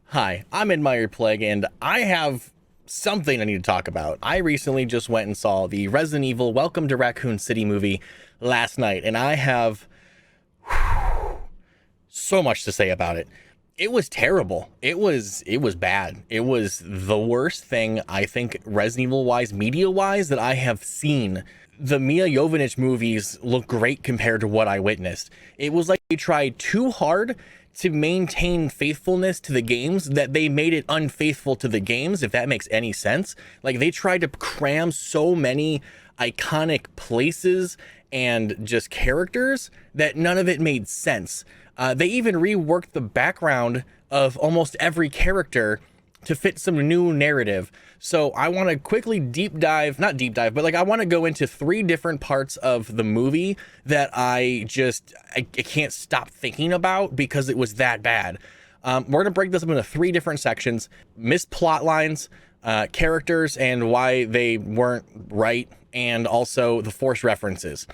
Hi, I'm Admired Plague, and I have something I need to talk about. I recently just went and saw the Resident Evil Welcome to Raccoon City movie last night, and I have so much to say about it. It was terrible. It was bad. It was the worst thing I think Resident Evil wise, media wise, that I have seen. The Mia Jovovich movies look great compared to what I witnessed. It was like they tried too hard to maintain faithfulness to the games that they made it unfaithful to the games, if that makes any sense. Like, they tried to cram so many iconic places and just characters that none of it made sense. They even reworked the background of almost every character to fit some new narrative. So I want to quickly not deep dive, but like I want to go into three different parts of the movie that I can't stop thinking about because it was that bad. We're going to break this up into three different sections: missed plot lines, characters and why they weren't right, and also the forced references.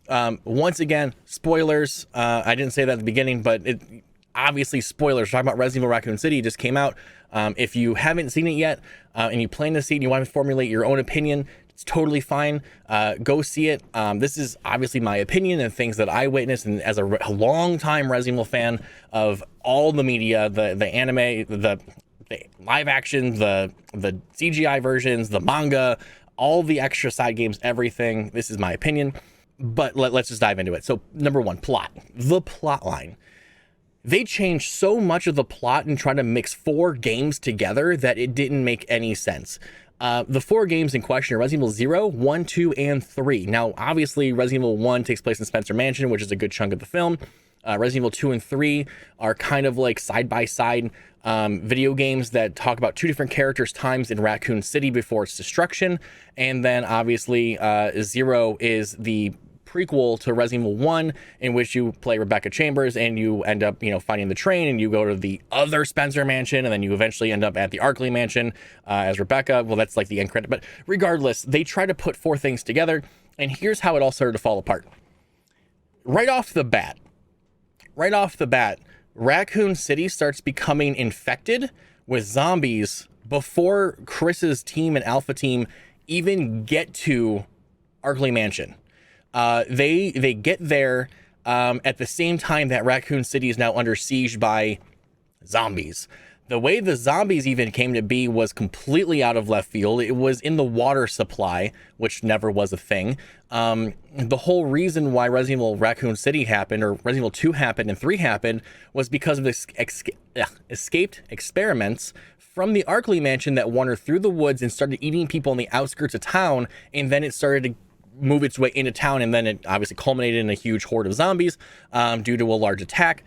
Once again, spoilers. I didn't say that at the beginning, but obviously spoilers. We're talking about Resident Evil Raccoon City. It just came out. If you haven't seen it yet, and you plan to see it and you want to formulate your own opinion, it's totally fine. Go see it. This is obviously my opinion and things that I witnessed, and as a long-time Resident Evil fan of all the media, the anime, the live action, the CGI versions, the manga, all the extra side games, everything. This is my opinion, but let's just dive into it. So number one, plot. The plot line. They changed so much of the plot and tried to mix four games together that it didn't make any sense. The four games in question are Resident Evil 0, 1, 2, and 3. Now, obviously, Resident Evil 1 takes place in Spencer Mansion, which is a good chunk of the film. Resident Evil 2 and 3 are kind of like side-by-side video games that talk about two different characters' times in Raccoon City before its destruction. And then, obviously, 0 is the prequel to Resident Evil 1, in which you play Rebecca Chambers and you end up, finding the train, and you go to the other Spencer Mansion, and then you eventually end up at the Arkley Mansion as Rebecca. Well, that's like the end credit. But regardless, they try to put four things together, and here's how it all started to fall apart. Right off the bat, Raccoon City starts becoming infected with zombies before Chris's team and Alpha Team even get to Arkley Mansion. They get there at the same time that Raccoon City is now under siege by zombies. The way the zombies even came to be was completely out of left field. It was in the water supply, which never was a thing. The whole reason why Resident Evil Raccoon City happened, or Resident Evil 2 happened and 3 happened, was because of the escaped experiments from the Arkley Mansion that wandered through the woods and started eating people on the outskirts of town, and then it started to move its way into town, and then it obviously culminated in a huge horde of zombies due to a large attack.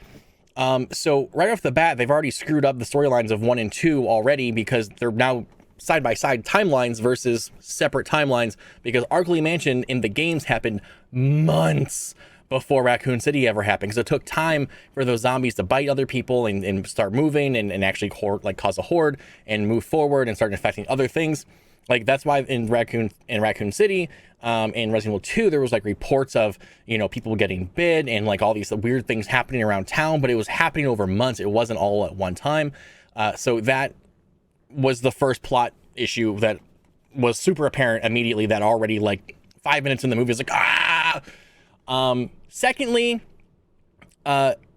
So right off the bat, they've already screwed up the storylines of 1 and 2 already, because they're now side-by-side timelines versus separate timelines, because Arkley Mansion in the games happened months before Raccoon City ever happened. So it took time for those zombies to bite other people and start moving and actually cause a horde and move forward and start infecting other things. Like, that's why in Raccoon City, in Resident Evil 2, there was like reports of, people getting bit and like all these weird things happening around town, but it was happening over months. It wasn't all at one time. So that was the first plot issue that was super apparent immediately, that already like 5 minutes in the movie is like, secondly,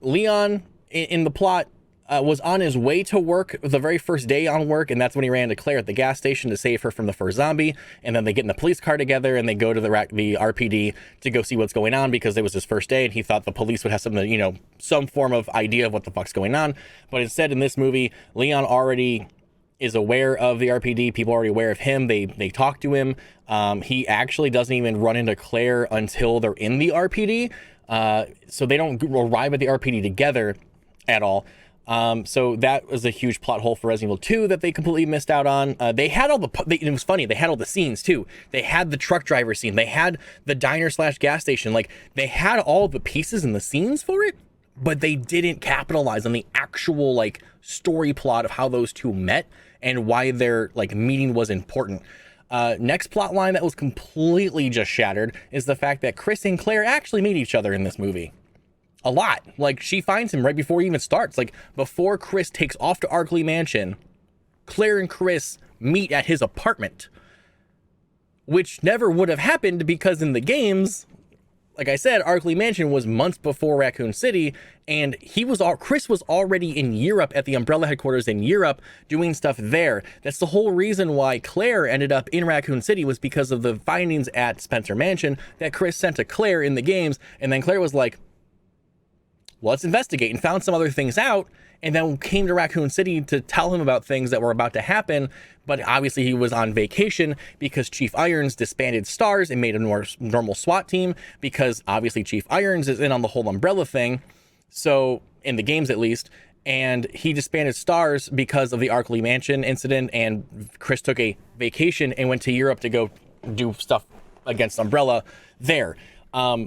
Leon in the plot was on his way to work the very first day on work, and that's when he ran into Claire at the gas station to save her from the first zombie. And then they get in the police car together and they go to the RPD to go see what's going on, because it was his first day and he thought the police would have something, some form of idea of what the fuck's going on. But instead, in this movie, Leon already is aware of the RPD. People are already aware of him. They talk to him. He actually doesn't even run into Claire until they're in the RPD. So they don't arrive at the RPD together at all. So that was a huge plot hole for Resident Evil 2 that they completely missed out on. They had it was funny, they had all the scenes too. They had the truck driver scene, they had the diner/gas station, like they had all the pieces and the scenes for it, but they didn't capitalize on the actual like story plot of how those two met and why their like meeting was important. Next plot line that was completely just shattered is the fact that Chris and Claire actually meet each other in this movie. a lot. Like, she finds him right before he even starts. Like, before Chris takes off to Arkley Mansion, Claire and Chris meet at his apartment, which never would have happened because in the games, like I said, Arkley Mansion was months before Raccoon City, and Chris was already in Europe at the Umbrella headquarters in Europe doing stuff there. That's the whole reason why Claire ended up in Raccoon City, was because of the findings at Spencer Mansion that Chris sent to Claire in the games, and then Claire was like, well, let's investigate, and found some other things out, and then came to Raccoon City to tell him about things that were about to happen. But obviously he was on vacation because Chief Irons disbanded STARS and made a normal SWAT team, because obviously Chief Irons is in on the whole Umbrella thing, so in the games at least, and he disbanded STARS because of the Arkley Mansion incident, and Chris took a vacation and went to Europe to go do stuff against Umbrella there.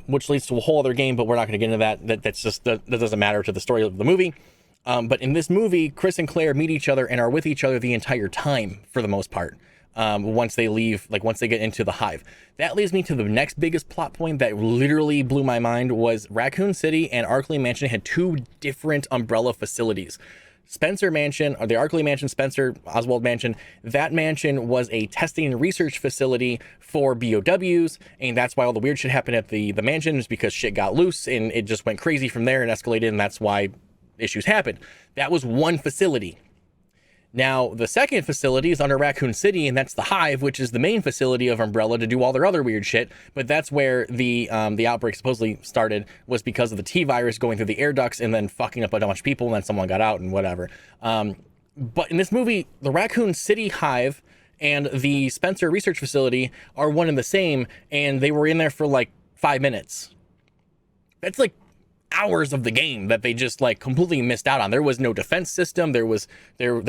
Which leads to a whole other game, but we're not going to get into that. That doesn't matter to the story of the movie. But in this movie, Chris and Claire meet each other and are with each other the entire time for the most part. Once they leave, like once they get into the hive. That leads me to the next biggest plot point that literally blew my mind, was Raccoon City and Arkley Mansion had two different Umbrella facilities. Spencer Mansion, or the Arkley Mansion, Spencer Oswald Mansion, that mansion was a testing and research facility for BOWs, and that's why all the weird shit happened at the mansion, is because shit got loose and it just went crazy from there and escalated, and that's why issues happened. That was one facility. Now, the second facility is under Raccoon City, and that's the Hive, which is the main facility of Umbrella to do all their other weird shit. But that's where the outbreak supposedly started, was because of the T-virus going through the air ducts and then fucking up a bunch of people, and then someone got out and whatever. But in this movie, the Raccoon City Hive and the Spencer Research Facility are one and the same, and they were in there for like 5 minutes. That's like hours of the game that they just like completely missed out on. There was no defense system. They're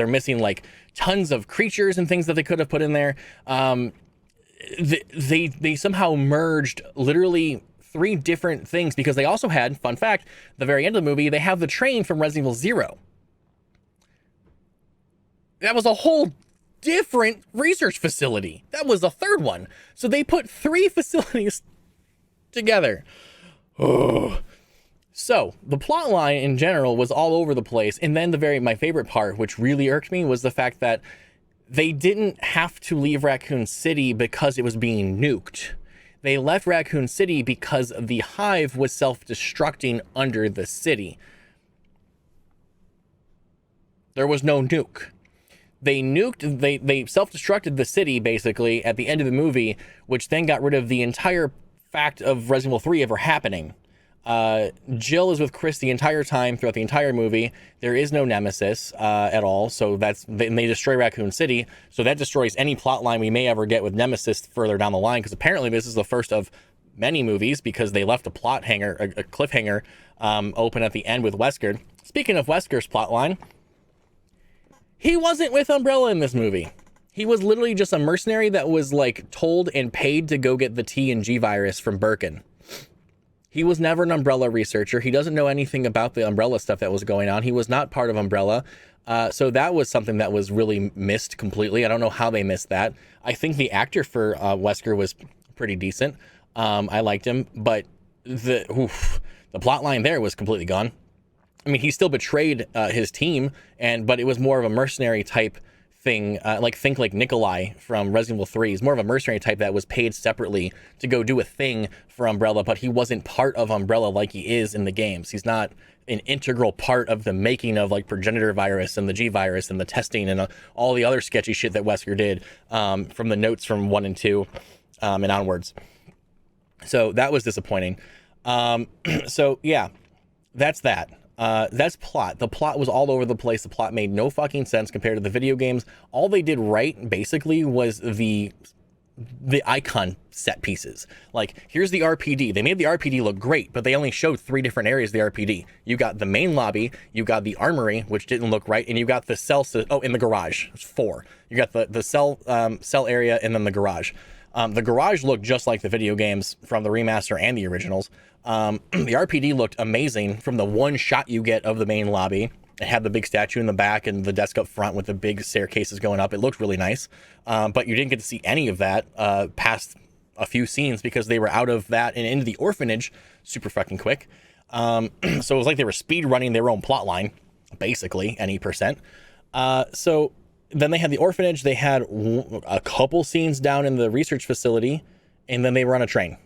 missing like tons of creatures and things that they could have put in there. They somehow merged literally 3 different things, because they also had, fun fact, the very end of the movie, they have the train from Resident Evil 0. That was a whole different research facility. That was the third one. So they put 3 facilities together. Oh. So the plot line in general was all over the place. And then my favorite part, which really irked me, was the fact that they didn't have to leave Raccoon City because it was being nuked. They left Raccoon City because the Hive was self-destructing under the city. There was no nuke. They self-destructed the city basically at the end of the movie, which then got rid of the entire fact of Resident Evil 3 ever happening. Jill is with Chris the entire time throughout the entire movie. There is no nemesis at all, so they destroy Raccoon City, so that destroys any plot line we may ever get with nemesis further down the line, because apparently this is the first of many movies, because they left a cliffhanger open at the end with Wesker. Speaking of Wesker's plot line, he wasn't with Umbrella in this movie. He was literally just a mercenary that was like told and paid to go get the T and G virus from Birkin. He was never an Umbrella researcher. He doesn't know anything about the Umbrella stuff that was going on. He was not part of Umbrella. So that was something that was really missed completely. I don't know how they missed that. I think the actor for Wesker was pretty decent. I liked him, but the plot line there was completely gone. I mean, he still betrayed his team, but it was more of a mercenary type thing, think like Nikolai from Resident Evil 3. He's more of a mercenary type that was paid separately to go do a thing for Umbrella, but he wasn't part of Umbrella like he is in the games. He's not an integral part of the making of like progenitor virus and the G virus and the testing and all the other sketchy shit that Wesker did from the notes from 1 and 2 and onwards. So that was disappointing. So yeah, that's that. That's plot. The plot was all over the place. The plot made no fucking sense compared to the video games. All they did right, basically, was the icon set pieces. Like, here's the RPD. They made the RPD look great, but they only showed 3 different areas of the RPD. You got the main lobby, you got the armory, which didn't look right, and you got the cell, in the garage. It's 4. You got the cell area, and then the garage. The garage looked just like the video games from the remaster and the originals. The RPD looked amazing from the one shot you get of the main lobby. It had the big statue in the back and the desk up front with the big staircases going up. It looked really nice. But you didn't get to see any of that past a few scenes, because they were out of that and into the orphanage super fucking quick. So it was like they were speed running their own plot line, basically, any percent. So then they had the orphanage. They had a couple scenes down in the research facility, and then they were on a train.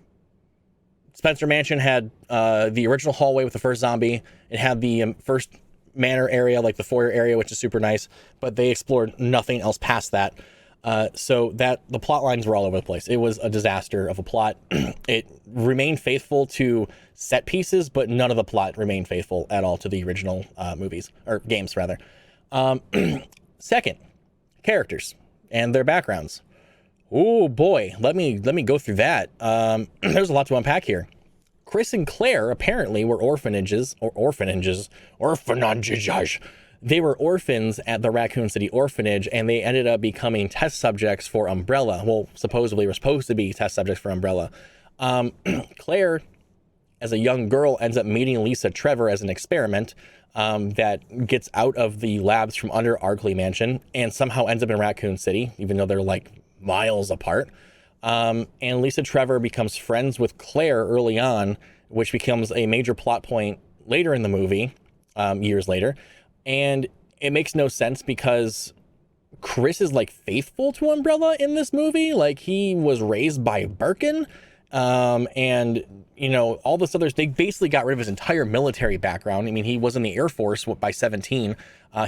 Spencer Mansion had the original hallway with the first zombie. It had the first manor area, like the foyer area, which is super nice, but they explored nothing else past that. So that the plot lines were all over the place. It was a disaster of a plot. It remained faithful to set pieces, but none of the plot remained faithful at all to the original movies, or games rather. Second, characters and their backgrounds. Oh boy, let me go through that. There's a lot to unpack here. Chris and Claire apparently were orphanages. They were orphans at the Raccoon City orphanage, and they ended up becoming test subjects for Umbrella. Well, supposedly were supposed to be test subjects for Umbrella. Claire, as a young girl, ends up meeting Lisa Trevor as an experiment that gets out of the labs from under Arkley Mansion and somehow ends up in Raccoon City, even though they're like miles apart. And Lisa Trevor becomes friends with Claire early on, which becomes a major plot point later in the movie, years later. And it makes no sense because Chris is like faithful to Umbrella in this movie. Like he was raised by Birkin. And you know, all this others, they basically got rid of his entire military background. I mean, he was in the Air Force by 17.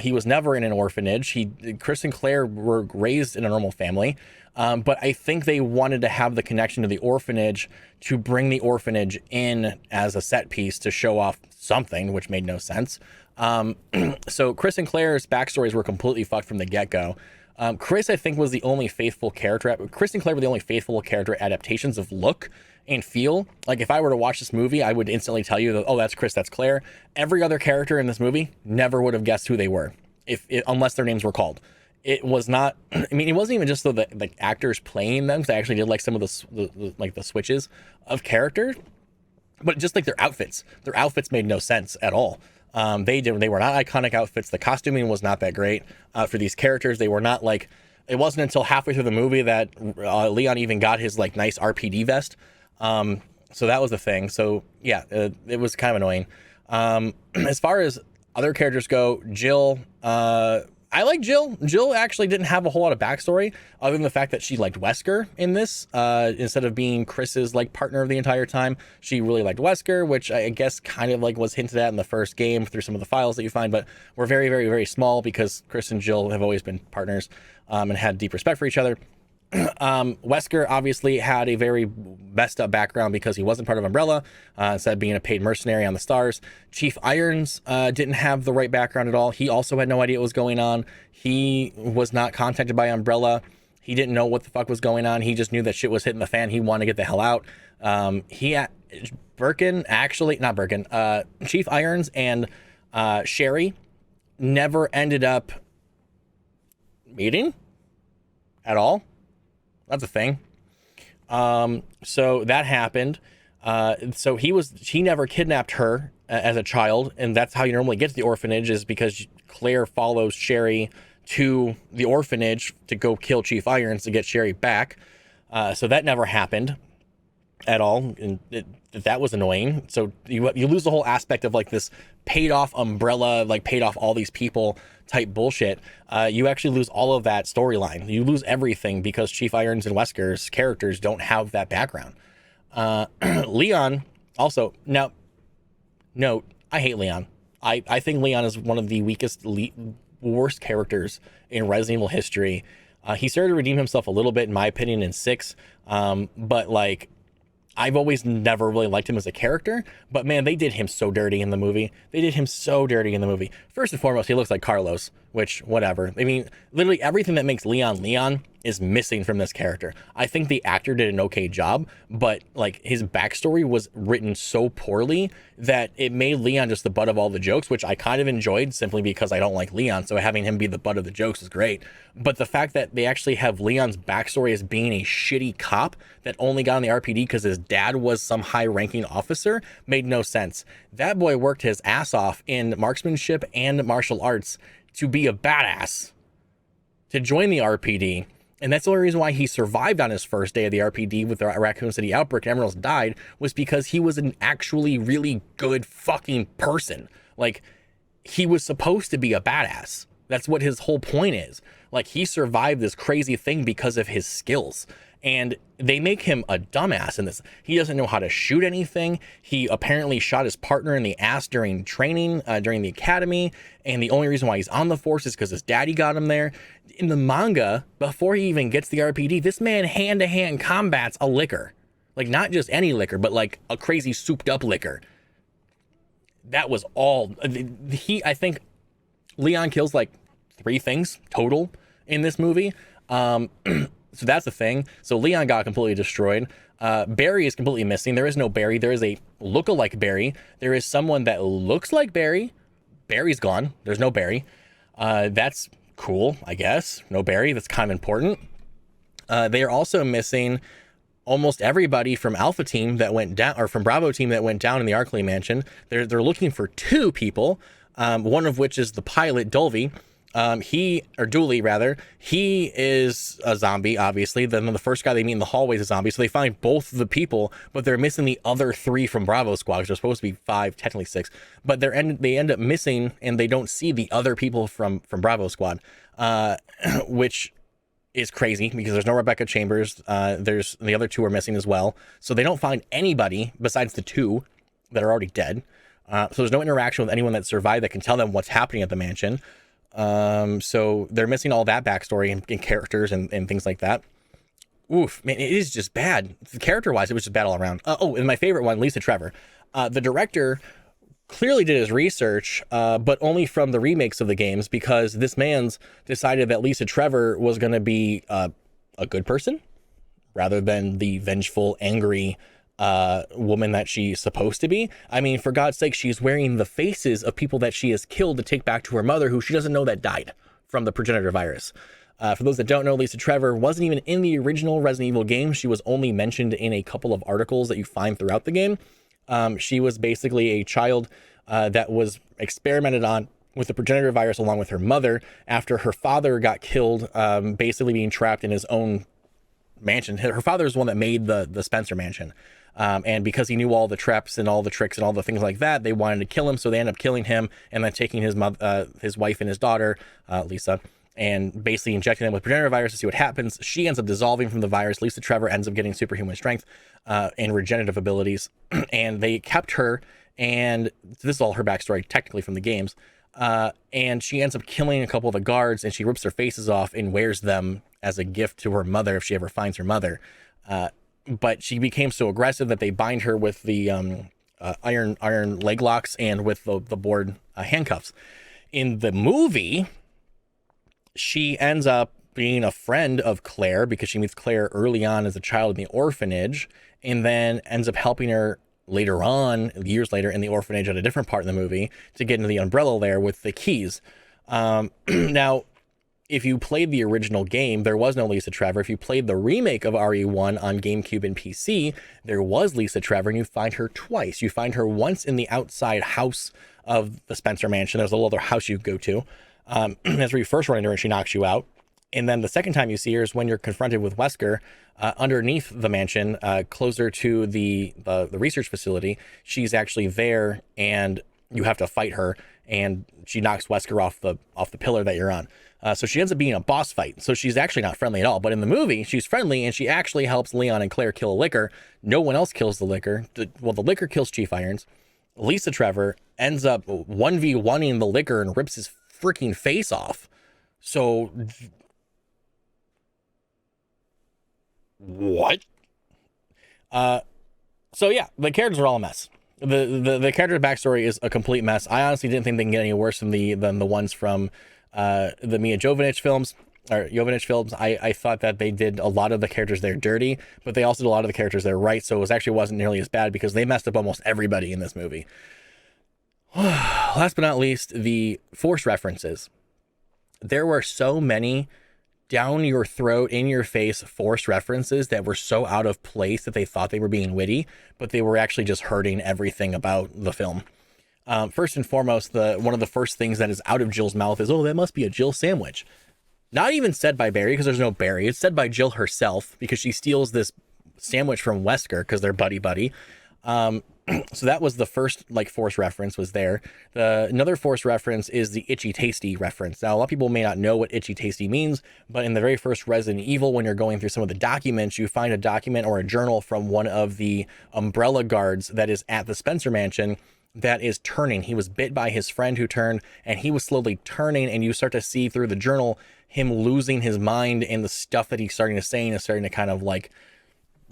He was never in an orphanage. Chris and Claire were raised in a normal family. But I think they wanted to have the connection to the orphanage to bring the orphanage in as a set piece to show off something, which made no sense. So Chris and Claire's backstories were completely fucked from the get-go. Chris, I think, was the only faithful character. Chris and Claire were the only faithful character adaptations of look and feel. Like, if I were to watch this movie, I would instantly tell you that, oh, that's Chris, that's Claire. Every other character in this movie never would have guessed who they were, unless their names were called. It was not, I mean, it wasn't even just the actors playing them, because I actually did like some of the switches of character, but just like their outfits. Their outfits made no sense at all. They were not iconic outfits. The costuming was not that great for these characters. They were not like, it wasn't until halfway through the movie that Leon even got his like nice RPD vest. So that was the thing. So yeah, it was kind of annoying. As far as other characters go, Jill, I like Jill. Jill actually didn't have a whole lot of backstory other than the fact that she liked Wesker in this, instead of being Chris's like partner of the entire time. She really liked Wesker, which I guess kind of like was hinted at in the first game through some of the files that you find, but were very, very, very small because Chris and Jill have always been partners, and had deep respect for each other. Wesker obviously had a very messed up background because he wasn't part of Umbrella, instead of being a paid mercenary on the stars. Chief Irons didn't have the right background at all. He also had no idea what was going on. He was not contacted by Umbrella. He didn't know what the fuck was going on. He just knew that shit was hitting the fan. He wanted to get the hell out. Chief Irons and Sherry never ended up meeting at all. That's a thing. So that happened. So he never kidnapped her as a child, and that's how you normally get to the orphanage, is because Claire follows Sherry to the orphanage to go kill Chief Irons to get Sherry back. So that never happened at all, and that was annoying. So you lose the whole aspect of like this paid off Umbrella, like paid off all these people type bullshit. You actually lose all of that storyline. You lose everything because Chief Irons and Wesker's characters don't have that background. Leon also, now note, I hate Leon. I think Leon is one of the worst characters in Resident Evil history. He started to redeem himself a little bit, in my opinion, in 6, but like, I've always never really liked him as a character, but man, they did him so dirty in the movie. First and foremost, he looks like Carlos, which, whatever. I mean, literally everything that makes Leon Leon is missing from this character. I think the actor did an okay job, but like his backstory was written so poorly that it made Leon just the butt of all the jokes, which I kind of enjoyed simply because I don't like Leon. So having him be the butt of the jokes is great. But the fact that they actually have Leon's backstory as being a shitty cop that only got on the RPD because his dad was some high-ranking officer made no sense. That boy worked his ass off in marksmanship and martial arts to be a badass, to join the RPD. And that's the only reason why he survived on his first day of the RPD with the Raccoon City outbreak and everyone else died, was because he was an actually really good fucking person. Like, he was supposed to be a badass. That's what his whole point is. Like, he survived this crazy thing because of his skills. And they make him a dumbass in this. He doesn't know how to shoot anything. He apparently shot his partner in the ass during training, during the academy. And the only reason why he's on the force is because his daddy got him there. In the manga, before he even gets the RPD, this man hand-to-hand combats a liquor. Like, not just any liquor, but like a crazy souped up liquor. That was all. I think Leon kills like 3 things total in this movie. So that's the thing. So Leon got completely destroyed. Barry is completely missing. There is no Barry. There is a look-alike Barry. There is someone that looks like Barry. Barry's gone. There's no Barry. That's cool, I guess. No Barry. That's kind of important. They are also missing almost everybody from Alpha Team that went down, or from Bravo Team that went down in the Arkley Mansion. They're looking for 2 people, one of which is the pilot, Dooley, he is a zombie, obviously. Then the first guy they meet in the hallway is a zombie. So they find both the people, but they're missing the other 3 from Bravo Squad, which are supposed to be 5, technically 6. But they end up missing, and they don't see the other people from Bravo Squad, which is crazy because there's no Rebecca Chambers. There's the other 2 are missing as well. So they don't find anybody besides the 2 that are already dead. So there's no interaction with anyone that survived that can tell them what's happening at the mansion. So they're missing all that backstory and characters and things like that. Oof, man, it is just bad. Character-wise, it was just bad all around. And my favorite one, Lisa Trevor. The director clearly did his research, but only from the remakes of the games, because this man's decided that Lisa Trevor was going to be a good person rather than the vengeful, angry woman that she's supposed to be. I mean, for God's sake, she's wearing the faces of people that she has killed to take back to her mother, who she doesn't know that died from the progenitor virus. For those that don't know, Lisa Trevor wasn't even in the original Resident Evil game. She was only mentioned in a couple of articles that you find throughout the game. She was basically a child that was experimented on with the progenitor virus along with her mother after her father got killed, basically being trapped in his own mansion. Her father is the one that made the Spencer mansion. And because he knew all the traps and all the tricks and all the things like that, they wanted to kill him. So they end up killing him and then taking his wife and his daughter, Lisa, and basically injecting them with progenitor virus to see what happens. She ends up dissolving from the virus. Lisa Trevor ends up getting superhuman strength and regenerative abilities. And they kept her, and this is all her backstory technically from the games. And she ends up killing a couple of the guards, and she rips their faces off and wears them as a gift to her mother if she ever finds her mother. But she became so aggressive that they bind her with the iron leg locks and with the board handcuffs. In the movie, she ends up being a friend of Claire because she meets Claire early on as a child in the orphanage, and then ends up helping her later on, years later, in the orphanage at a different part in the movie to get into the umbrella there with the keys. Now, if you played the original game, there was no Lisa Trevor. If you played the remake of RE1 on GameCube and PC, there was Lisa Trevor, and you find her twice. You find her once in the outside house of the Spencer mansion. There's a little other house you go to. That's where you first run into her and she knocks you out. And then the second time you see her is when you're confronted with Wesker underneath the mansion, closer to the research facility. She's actually there, and you have to fight her, and she knocks Wesker off the pillar that you're on. So she ends up being a boss fight. So she's actually not friendly at all. But in the movie, she's friendly, and she actually helps Leon and Claire kill a liquor. No one else kills the liquor. The liquor kills Chief Irons. Lisa Trevor ends up 1v1ing the liquor and rips his freaking face off. So what? So yeah, the characters are all a mess. The character backstory is a complete mess. I honestly didn't think they can get any worse than the ones from the Mia Jovovich films. I thought that they did a lot of the characters there dirty, but they also did a lot of the characters there right. So it wasn't nearly as bad because they messed up almost everybody in this movie. Last but not least, the Force references. There were so many down your throat, in your face Force references that were so out of place that they thought they were being witty, but they were actually just hurting everything about the film. First and foremost, one of the first things that is out of Jill's mouth is, "Oh, that must be a Jill sandwich." Not even said by Barry, because there's no Barry. It's said by Jill herself, because she steals this sandwich from Wesker because they're buddy buddy. So that was the first like Force reference was there. Another Force reference is the Itchy Tasty reference. Now, a lot of people may not know what Itchy Tasty means, but in the very first Resident Evil, when you're going through some of the documents, you find a document or a journal from one of the Umbrella guards that is at the Spencer Mansion that is turning. He was bit by his friend who turned, and he was slowly turning, and you start to see through the journal him losing his mind, and the stuff that he's starting to say and is starting to kind of like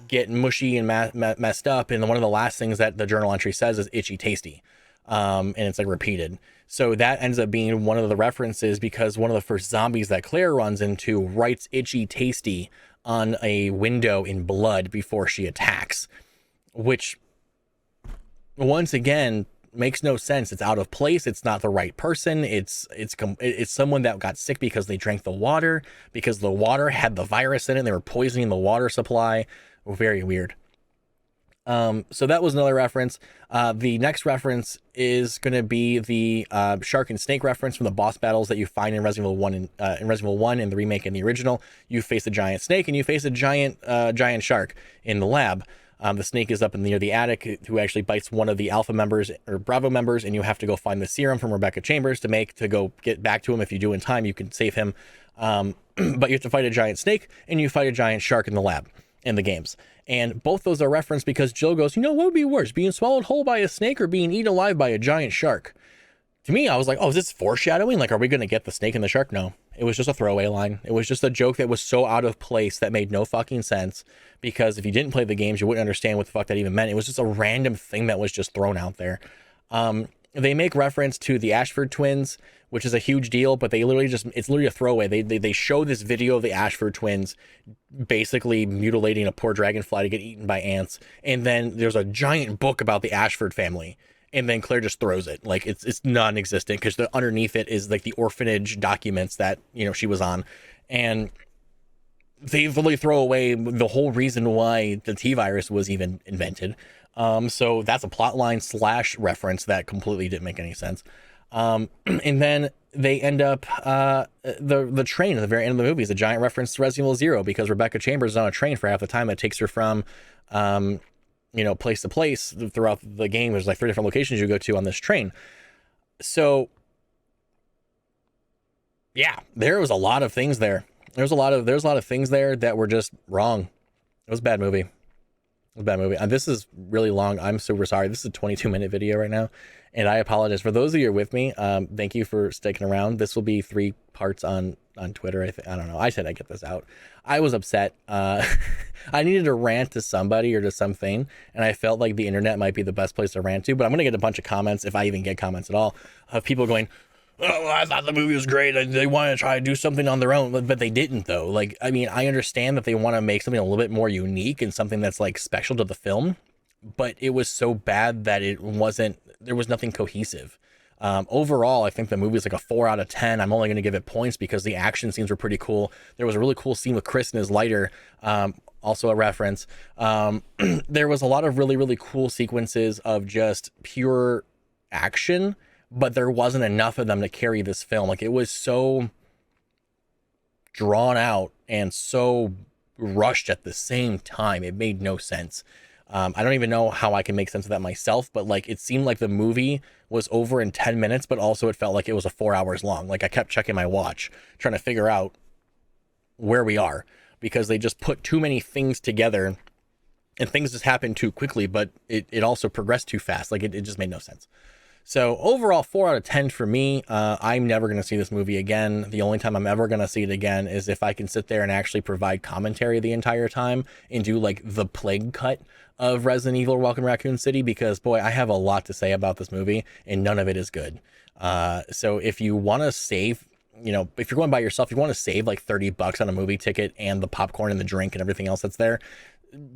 get mushy and messed up. And one of the last things that the journal entry says is Itchy Tasty. And it's like repeated. So that ends up being one of the references, because one of the first zombies that Claire runs into writes Itchy Tasty on a window in blood before she attacks, which once again makes no sense. It's out of place. It's not the right person. It's someone that got sick because they drank the water, because the water had the virus in it. They were poisoning the water supply. Very weird. So that was another reference. The next reference is going to be the shark and snake reference from the boss battles that you find in Resident Evil 1 and in Resident Evil 1 in the remake and the original. You face a giant snake and you face a giant shark in the lab. The snake is up near the attic, who actually bites one of the Alpha members or Bravo members, and you have to go find the serum from Rebecca Chambers to go get back to him. If you do in time, you can save him. But you have to fight a giant snake and you fight a giant shark in the lab in the games. And both those are referenced because Jill goes, what would be worse, being swallowed whole by a snake or being eaten alive by a giant shark? To me, I was like, oh, is this foreshadowing? Like, are we going to get the snake and the shark? No, it was just a throwaway line. It was just a joke that was so out of place that made no fucking sense, because if you didn't play the games, you wouldn't understand what the fuck that even meant. It was just a random thing that was just thrown out there. They make reference to the Ashford twins, which is a huge deal, but it's literally a throwaway. They show this video of the Ashford twins basically mutilating a poor dragonfly to get eaten by ants. And then there's a giant book about the Ashford family. And then Claire just throws it. Like it's non-existent, because underneath it is like the orphanage documents that, she was on. And they literally throw away the whole reason why the T-virus was even invented. So that's a plot line / reference that completely didn't make any sense. And then they end up, the train at the very end of the movie is a giant reference to Resident Evil 0, because Rebecca Chambers is on a train for half the time. It takes her from, place to place throughout the game. There's like 3 different locations you go to on this train. So yeah, there was a lot of things there. There's a lot of things there that were just wrong. It was a bad movie. This is really long. I'm super sorry. This is a 22-minute video right now, and I apologize. For those of you who are with me, thank you for sticking around. This will be 3 parts on Twitter. I don't know. I said I'd get this out. I was upset. I needed to rant to somebody or to something, and I felt like the internet might be the best place to rant to, but I'm going to get a bunch of comments, if I even get comments at all, of people going, oh, I thought the movie was great. They want to try to do something on their own, but they didn't, though. Like, I mean, I understand that they want to make something a little bit more unique and something that's like special to the film, but it was so bad that there was nothing cohesive. Overall, I think the movie is like a 4 out of 10. I'm only going to give it points because the action scenes were pretty cool. There was a really cool scene with Chris and his lighter, also a reference. There was a lot of really, really cool sequences of just pure action, but there wasn't enough of them to carry this film. Like, it was so drawn out and so rushed at the same time. It made no sense. I don't even know how I can make sense of that myself, but like, it seemed like the movie was over in 10 minutes, but also it felt like it was 4 hours long. Like, I kept checking my watch, trying to figure out where we are, because they just put too many things together and things just happened too quickly, but it also progressed too fast. Like, it just made no sense. So overall, 4 out of 10 for me. I'm never going to see this movie again. The only time I'm ever going to see it again is if I can sit there and actually provide commentary the entire time and do like the plague cut of Resident Evil Welcome to Raccoon City, because boy, I have a lot to say about this movie and none of it is good. So if you want to save, if you're going by yourself, you want to save like $30 on a movie ticket and the popcorn and the drink and everything else that's there,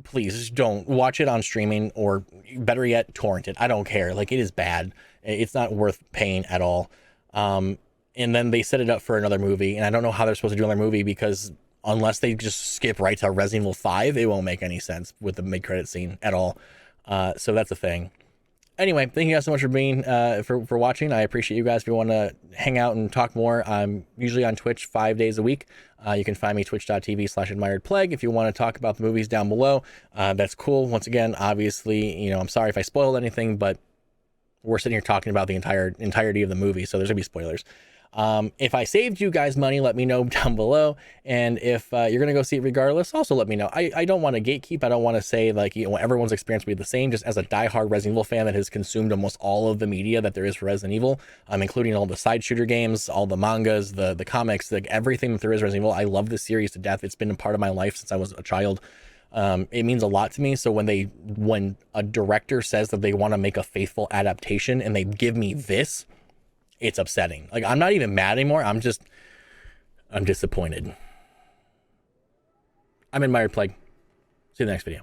please don't watch it on streaming, or better yet, torrent it. I don't care. Like, it is bad. It's not worth paying at all. And then they set it up for another movie, and I don't know how they're supposed to do another movie, because unless they just skip right to Resident Evil 5, it won't make any sense with the mid-credit scene at all. So that's a thing. Anyway, thank you guys so much for being for watching. I appreciate you guys. If you want to hang out and talk more, I'm usually on Twitch 5 days a week. You can find me twitch.tv/admiredplague. If you want to talk about the movies down below, that's cool. Once again, obviously, you know, I'm sorry if I spoiled anything, but we're sitting here talking about the entirety of the movie, so there's gonna be spoilers. If I saved you guys money, let me know down below. And if you're gonna go see it regardless, also let me know. I don't want to gatekeep. I don't want to say like, you know, everyone's experience will be the same. Just as a diehard Resident Evil fan that has consumed almost all of the media that there is for Resident Evil, including all the side shooter games, all the mangas, the comics, like everything that there is Resident Evil. I love this series to death. It's been a part of my life since I was a child. It means a lot to me. So when a director says that they want to make a faithful adaptation and they give me this, it's upsetting. Like, I'm not even mad anymore. I'm disappointed. I'm Admired Plague. See you in the next video.